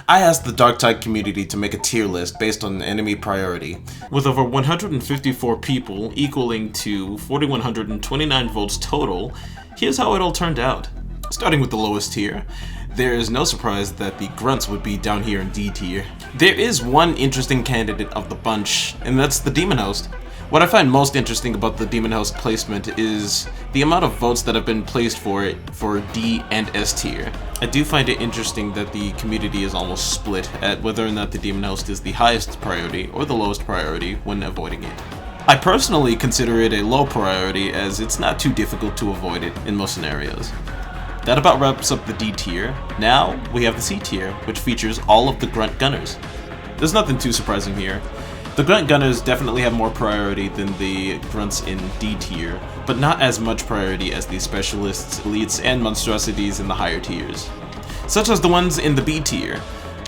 I asked the Darktide community to make a tier list based on enemy priority. With over 154 people equaling to 4,129 votes total, here's how it all turned out. Starting with the lowest tier, there is no surprise that the grunts would be down here in D tier. There is one interesting candidate of the bunch, and that's the Demon Host. What I find most interesting about the Demon Host placement is the amount of votes that have been placed for it for D and S tier. I do find it interesting that the community is almost split at whether or not the Demon Host is the highest priority or the lowest priority when avoiding it. I personally consider it a low priority as it's not too difficult to avoid it in most scenarios. That about wraps up the D tier. Now we have the C tier, which features all of the Grunt Gunners. There's nothing too surprising here. The Grunt Gunners definitely have more priority than the Grunts in D tier, but not as much priority as the Specialists, Elites, and Monstrosities in the higher tiers, such as the ones in the B tier.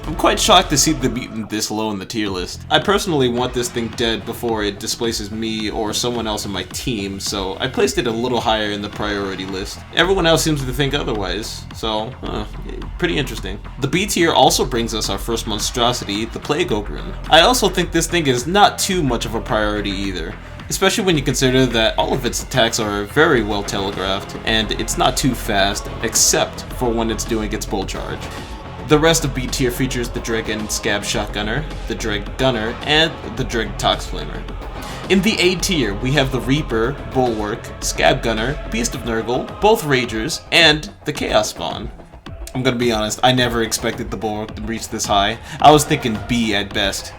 I'm quite shocked to see them beaten this low in the tier list. I personally want this thing dead before it displaces me or someone else in my team, so I placed it a little higher in the priority list. Everyone else seems to think otherwise, so pretty interesting. The B tier also brings us our first monstrosity, the Plague Ogre. I also think this thing is not too much of a priority either, especially when you consider that all of its attacks are very well telegraphed and it's not too fast except for when it's doing its bull charge. The rest of B tier features the Dragon Scab Shotgunner, the Dreg Gunner, and the Dreg Tox Flamer. In the A tier, we have the Reaper, Bulwark, Scab Gunner, Beast of Nurgle, both Ragers, and the Chaos Spawn. I'm gonna be honest, I never expected the Bulwark to reach this high. I was thinking B at best.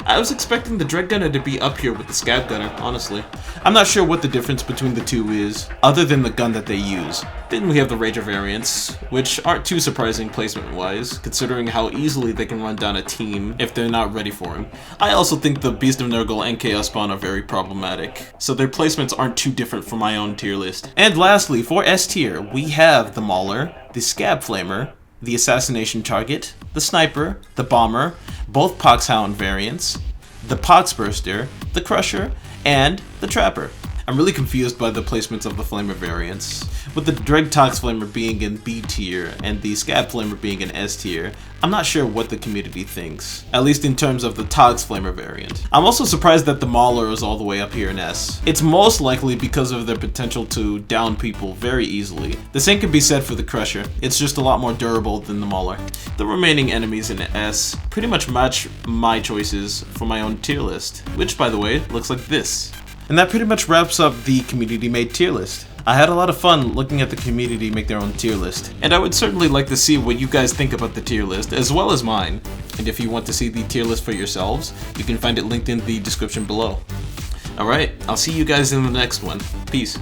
I was expecting the Dreg Gunner to be up here with the Scab Gunner, honestly. I'm not sure what the difference between the two is, other than the gun that they use. Then we have the Rager variants, which aren't too surprising placement-wise, considering how easily they can run down a team if they're not ready for him. I also think the Beast of Nurgle and Chaos Spawn are very problematic, so their placements aren't too different from my own tier list. And lastly, for S tier, we have the Mauler, the Scab Flamer, the Assassination Target, the Sniper, the Bomber, both Poxhound variants, the Poxburster, the Crusher, and the Trapper. I'm really confused by the placements of the Flamer variants. With the Dreg Tox Flamer being in B tier and the Scab Flamer being in S tier, I'm not sure what the community thinks, at least in terms of the Tox Flamer variant. I'm also surprised that the Mauler is all the way up here in S. It's most likely because of their potential to down people very easily. The same can be said for the Crusher. It's just a lot more durable than the Mauler. The remaining enemies in S pretty much match my choices for my own tier list, which by the way, looks like this. And that pretty much wraps up the community-made tier list. I had a lot of fun looking at the community make their own tier list, and I would certainly like to see what you guys think about the tier list, as well as mine. And if you want to see the tier list for yourselves, you can find it linked in the description below. Alright, I'll see you guys in the next one. Peace.